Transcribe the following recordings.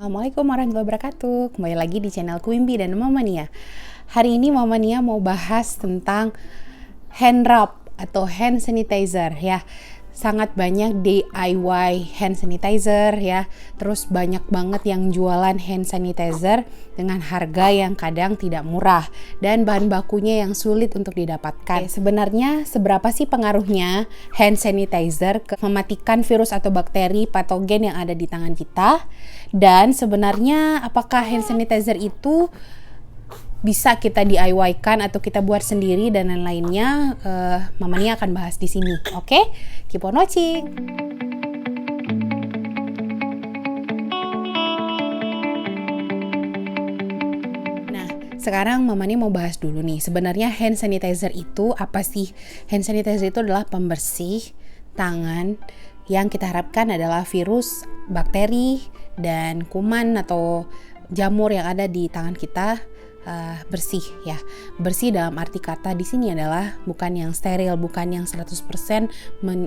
Assalamualaikum warahmatullahi wabarakatuh. Kembali lagi di channel Quimby dan Mama Nia. Hari ini Mama Nia mau bahas tentang hand rub atau hand sanitizer ya. Sangat banyak DIY hand sanitizer ya. Terus banyak banget yang jualan hand sanitizer dengan harga yang kadang tidak murah dan bahan bakunya yang sulit untuk didapatkan. Sebenarnya seberapa sih pengaruhnya hand sanitizer ke mematikan virus atau bakteri patogen yang ada di tangan kita? Dan sebenarnya apakah hand sanitizer itu bisa kita DIY-kan atau kita buat sendiri dan lain-lainnya? Mama Nia akan bahas di sini. Oke? Keep on watching. Nah, sekarang Mama Nia mau bahas dulu nih. Sebenarnya hand sanitizer itu apa sih? Hand sanitizer itu adalah pembersih tangan yang kita harapkan adalah virus, bakteri, dan kuman atau jamur yang ada di tangan kita bersih ya. Bersih dalam arti kata di sini adalah bukan yang steril, bukan yang 100%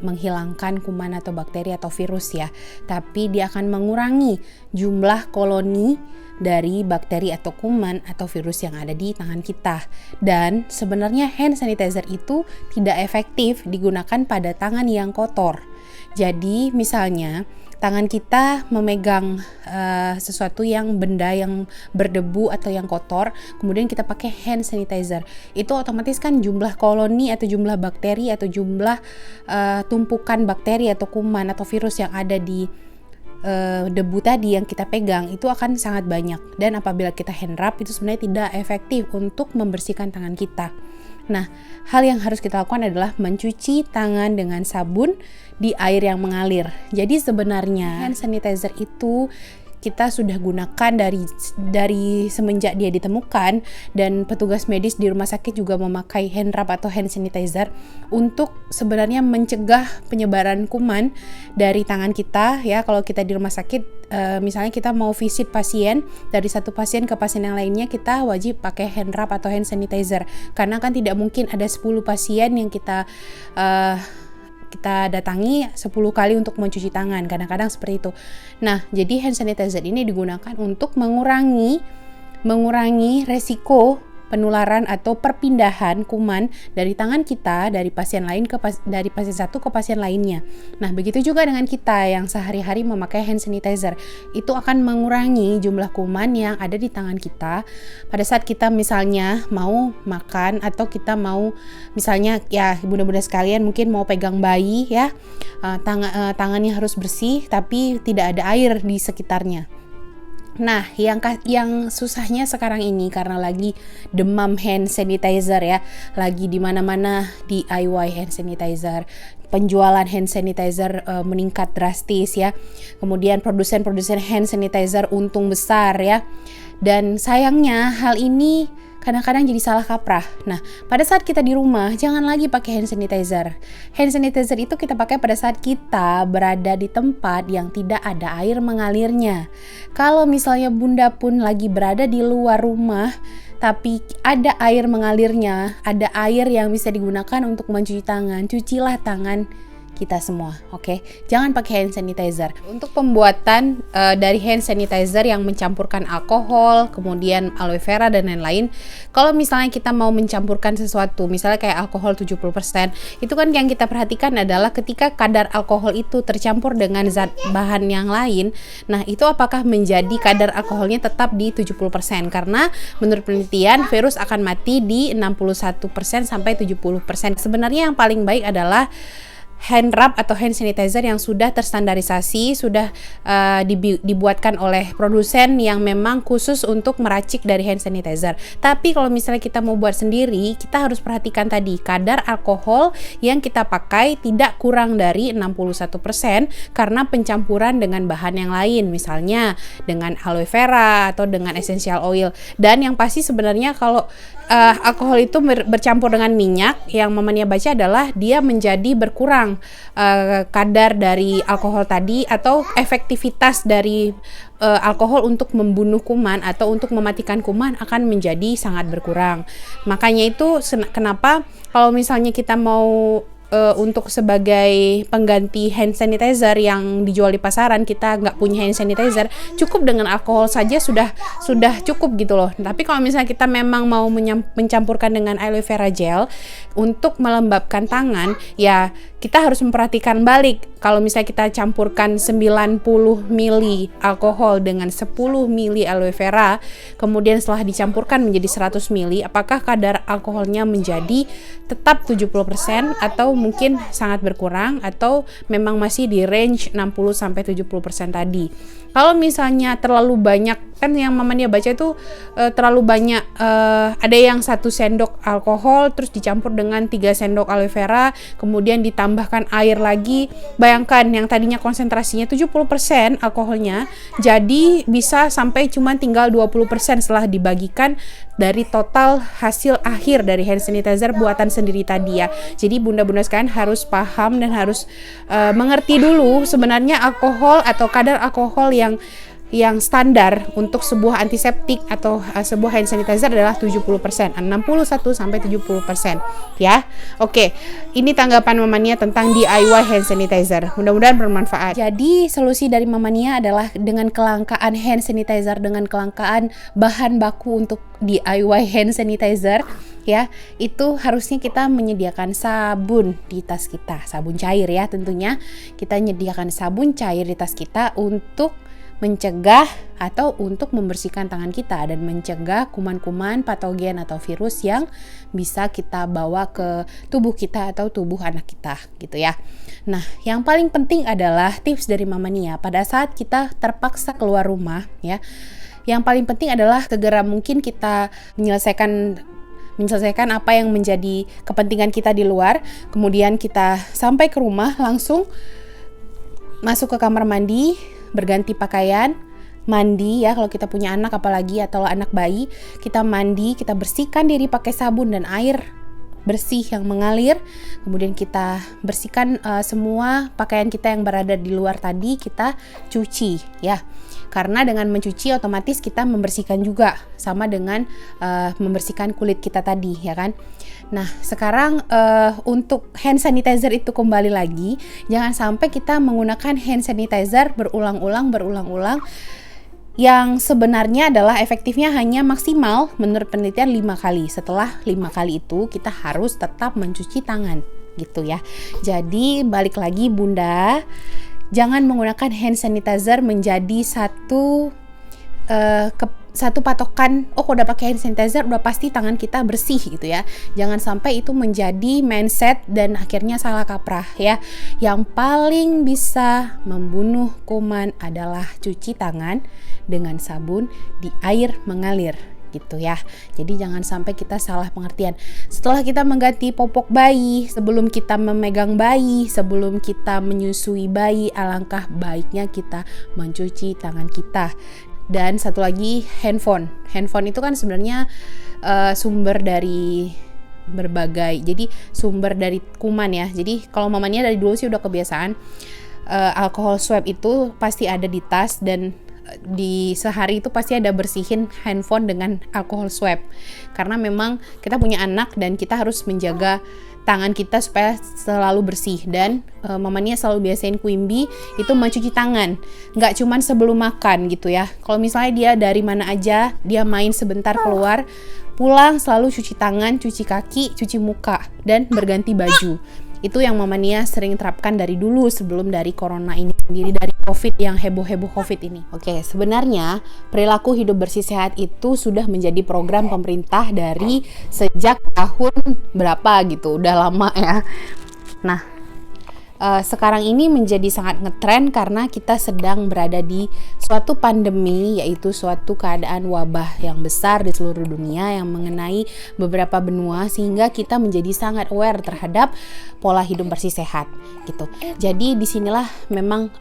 menghilangkan kuman atau bakteri atau virus ya, tapi dia akan mengurangi jumlah koloni dari bakteri atau kuman atau virus yang ada di tangan kita. Dan sebenarnya hand sanitizer itu tidak efektif digunakan pada tangan yang kotor. Jadi misalnya tangan kita memegang sesuatu yang benda yang berdebu atau yang kotor, kemudian kita pakai hand sanitizer, itu otomatis kan jumlah koloni atau jumlah bakteri atau jumlah tumpukan bakteri atau kuman atau virus yang ada di debu tadi yang kita pegang itu akan sangat banyak, dan apabila kita hand rub itu sebenarnya tidak efektif untuk membersihkan tangan kita. Nah, hal yang harus kita lakukan adalah mencuci tangan dengan sabun di air yang mengalir. Jadi sebenarnya hand sanitizer itu kita sudah gunakan dari semenjak dia ditemukan, dan petugas medis di rumah sakit juga memakai hand rub atau hand sanitizer untuk sebenarnya mencegah penyebaran kuman dari tangan kita ya. Kalau kita di rumah sakit misalnya kita mau visit pasien, dari satu pasien ke pasien yang lainnya kita wajib pakai hand rub atau hand sanitizer, karena kan tidak mungkin ada 10 pasien yang kita datangi 10 kali untuk mencuci tangan, kadang-kadang seperti itu. Nah, jadi hand sanitizer ini digunakan untuk mengurangi resiko penularan atau perpindahan kuman dari tangan kita dari pasien lain dari pasien satu ke pasien lainnya. Nah, begitu juga dengan kita yang sehari-hari memakai hand sanitizer. Itu akan mengurangi jumlah kuman yang ada di tangan kita pada saat kita misalnya mau makan atau kita mau misalnya ya bunda-bunda sekalian mungkin mau pegang bayi ya, tangannya harus bersih tapi tidak ada air di sekitarnya. Nah, yang susahnya sekarang ini karena lagi demam hand sanitizer ya, lagi di mana-mana DIY hand sanitizer, penjualan hand sanitizer meningkat drastis ya. Kemudian produsen hand sanitizer untung besar ya. Dan sayangnya hal ini kadang-kadang jadi salah kaprah. Nah, pada saat kita di rumah, jangan lagi pakai hand sanitizer. Hand sanitizer itu kita pakai pada saat kita berada di tempat yang tidak ada air mengalirnya. Kalau misalnya bunda pun lagi berada di luar rumah, tapi ada air mengalirnya, ada air yang bisa digunakan untuk mencuci tangan, cucilah tangan kita semua, oke? Jangan pakai hand sanitizer. Untuk pembuatan dari hand sanitizer yang mencampurkan alkohol, kemudian aloe vera dan lain-lain, kalau misalnya kita mau mencampurkan sesuatu, misalnya kayak alkohol 70%, itu kan yang kita perhatikan adalah ketika kadar alkohol itu tercampur dengan zat bahan yang lain, nah itu apakah menjadi kadar alkoholnya tetap di 70%, karena menurut penelitian virus akan mati di 61% sampai 70%. Sebenarnya yang paling baik adalah hand rub atau hand sanitizer yang sudah terstandarisasi, sudah dibuatkan oleh produsen yang memang khusus untuk meracik dari hand sanitizer. Tapi kalau misalnya kita mau buat sendiri, kita harus perhatikan tadi kadar alkohol yang kita pakai tidak kurang dari 61% karena pencampuran dengan bahan yang lain, misalnya dengan aloe vera atau dengan essential oil. Dan yang pasti sebenarnya kalau alkohol itu bercampur dengan minyak, yang Mama Nia baca adalah dia menjadi berkurang kadar dari alkohol tadi, atau efektivitas dari alkohol untuk membunuh kuman atau untuk mematikan kuman akan menjadi sangat berkurang. Makanya itu kenapa kalau misalnya kita mau untuk sebagai pengganti hand sanitizer yang dijual di pasaran, kita nggak punya hand sanitizer, cukup dengan alkohol saja sudah cukup gitu loh. Tapi kalau misalnya kita memang mau mencampurkan dengan aloe vera gel untuk melembabkan tangan, ya kita harus memperhatikan balik. Kalau misalnya kita campurkan 90 ml alkohol dengan 10 ml aloe vera, kemudian setelah dicampurkan menjadi 100 ml, apakah kadar alkoholnya menjadi tetap 70% atau mungkin sangat berkurang, atau memang masih di range 60-70% tadi. Kalau misalnya terlalu banyak, kan yang mamanya baca itu terlalu banyak, ada yang 1 sendok alkohol terus dicampur dengan 3 sendok aloe vera, kemudian ditambahkan air lagi. Bayangkan yang tadinya konsentrasinya 70% alkoholnya, jadi bisa sampai cuma tinggal 20% setelah dibagikan dari total hasil akhir dari hand sanitizer buatan sendiri tadi ya. Jadi bunda-bunda sekalian harus paham dan harus mengerti dulu sebenarnya alkohol atau kadar alkohol yang standar untuk sebuah antiseptik atau sebuah hand sanitizer adalah 70%, 61-70% ya. Oke, ini tanggapan Mamania tentang DIY hand sanitizer. Mudah-mudahan bermanfaat. Jadi solusi dari Mamania adalah dengan kelangkaan hand sanitizer, dengan kelangkaan bahan baku untuk DIY hand sanitizer ya, itu harusnya kita menyediakan sabun di tas kita, sabun cair ya tentunya. Kita menyediakan sabun cair di tas kita untuk mencegah atau untuk membersihkan tangan kita dan mencegah kuman-kuman patogen atau virus yang bisa kita bawa ke tubuh kita atau tubuh anak kita gitu ya. Nah, yang paling penting adalah tips dari Mama Nia pada saat kita terpaksa keluar rumah ya. Yang paling penting adalah segera mungkin kita menyelesaikan apa yang menjadi kepentingan kita di luar, kemudian kita sampai ke rumah langsung masuk ke kamar mandi, berganti pakaian, mandi ya kalau kita punya anak apalagi, atau anak bayi, kita mandi, kita bersihkan diri pakai sabun dan air bersih yang mengalir, kemudian kita bersihkan semua pakaian kita yang berada di luar tadi, kita cuci ya. Karena dengan mencuci otomatis kita membersihkan juga, sama dengan membersihkan kulit kita tadi ya kan. Nah sekarang untuk hand sanitizer itu kembali lagi, jangan sampai kita menggunakan hand sanitizer berulang-ulang yang sebenarnya adalah efektifnya hanya maksimal menurut penelitian 5 kali. Setelah 5 kali itu kita harus tetap mencuci tangan gitu ya. Jadi balik lagi bunda, jangan menggunakan hand sanitizer menjadi satu patokan, oh kalau udah pakai hand sanitizer udah pasti tangan kita bersih gitu ya. Jangan sampai itu menjadi mindset dan akhirnya salah kaprah ya. Yang paling bisa membunuh kuman adalah cuci tangan dengan sabun di air mengalir gitu ya. Jadi jangan sampai kita salah pengertian. Setelah kita mengganti popok bayi, sebelum kita memegang bayi, sebelum kita menyusui bayi, alangkah baiknya kita mencuci tangan kita. Dan satu lagi, handphone itu kan sebenarnya sumber dari berbagai, jadi sumber dari kuman ya. Jadi kalau mamanya dari dulu sih udah kebiasaan alkohol swab itu pasti ada di tas, dan di sehari itu pasti ada bersihin handphone dengan alkohol swab, karena memang kita punya anak dan kita harus menjaga tangan kita supaya selalu bersih. Dan mamanya selalu biasain Quimby itu mencuci tangan, nggak cuman sebelum makan gitu ya. Kalau misalnya dia dari mana aja, dia main sebentar keluar, pulang selalu cuci tangan, cuci kaki, cuci muka, dan berganti baju. Itu yang Mama Nia sering terapkan dari dulu sebelum dari corona ini sendiri, dari covid yang heboh-heboh covid ini. Oke, sebenarnya perilaku hidup bersih sehat itu sudah menjadi program pemerintah dari sejak tahun berapa gitu, udah lama ya. Nah, sekarang ini menjadi sangat ngetren karena kita sedang berada di suatu pandemi, yaitu suatu keadaan wabah yang besar di seluruh dunia yang mengenai beberapa benua, sehingga kita menjadi sangat aware terhadap pola hidup bersih sehat gitu. Jadi disinilah memang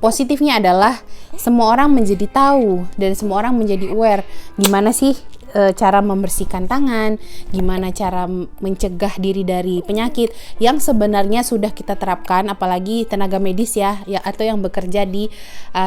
positifnya adalah semua orang menjadi tahu dan semua orang menjadi aware gimana sih cara membersihkan tangan, gimana cara mencegah diri dari penyakit yang sebenarnya sudah kita terapkan, apalagi tenaga medis ya atau yang bekerja di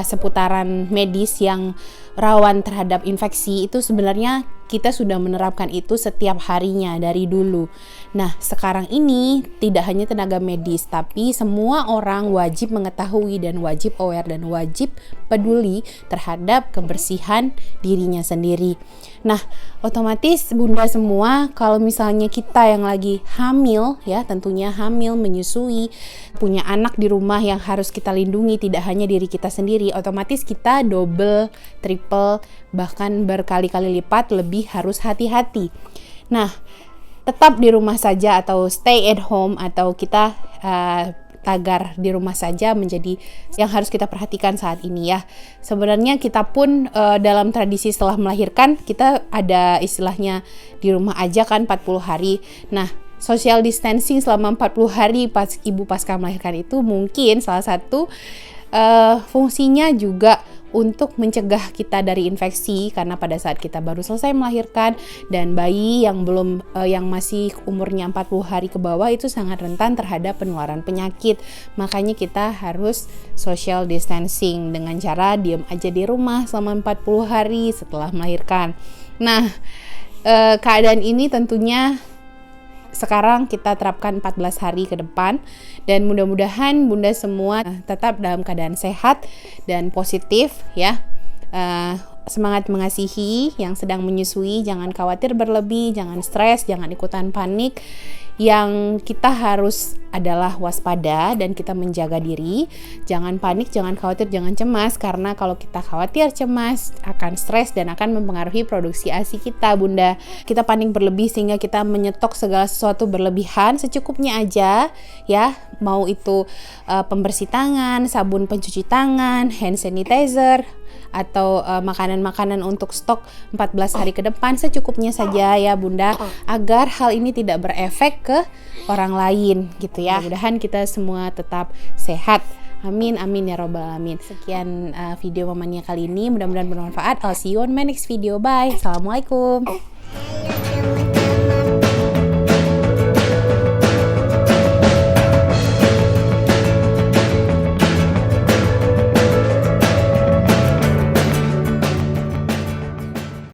seputaran medis yang rawan terhadap infeksi, itu sebenarnya kita sudah menerapkan itu setiap harinya dari dulu. Nah, sekarang ini tidak hanya tenaga medis, tapi semua orang wajib mengetahui dan wajib aware dan wajib peduli terhadap kebersihan dirinya sendiri. Nah, otomatis Bunda semua, kalau misalnya kita yang lagi hamil ya, tentunya hamil, menyusui, punya anak di rumah yang harus kita lindungi, tidak hanya diri kita sendiri, otomatis kita double, triple, bahkan berkali-kali lipat lebih harus hati-hati. Nah, tetap di rumah saja atau stay at home atau kita tagar di rumah saja menjadi yang harus kita perhatikan saat ini ya. Sebenarnya kita pun dalam tradisi setelah melahirkan kita ada istilahnya di rumah aja kan 40 hari. Nah, social distancing selama 40 hari pas ibu pasca melahirkan itu mungkin salah satu fungsinya juga untuk mencegah kita dari infeksi, karena pada saat kita baru selesai melahirkan dan bayi yang yang masih umurnya 40 hari ke bawah itu sangat rentan terhadap penularan penyakit. Makanya kita harus social distancing dengan cara diam aja di rumah selama 40 hari setelah melahirkan. Nah, keadaan ini tentunya sekarang kita terapkan 14 hari ke depan, dan mudah-mudahan Bunda semua tetap dalam keadaan sehat dan positif ya. Semangat mengasihi yang sedang menyusui, jangan khawatir berlebih, jangan stres, jangan ikutan panik. Yang kita harus adalah waspada dan kita menjaga diri. Jangan panik, jangan khawatir, jangan cemas, karena kalau kita khawatir, cemas, akan stres dan akan mempengaruhi produksi ASI kita, Bunda. Kita panik berlebih sehingga kita menyetok segala sesuatu berlebihan, secukupnya aja ya. Mau itu pembersih tangan, sabun pencuci tangan, hand sanitizer, atau makanan-makanan untuk stok 14 hari ke depan, secukupnya saja ya Bunda, agar hal ini tidak berefek ke orang lain gitu ya. Mudah-mudahan kita semua tetap sehat. Amin, amin ya robbal alamin. Sekian video Mamania kali ini, mudah-mudahan bermanfaat. I'll see you on my next video. Bye. Assalamualaikum.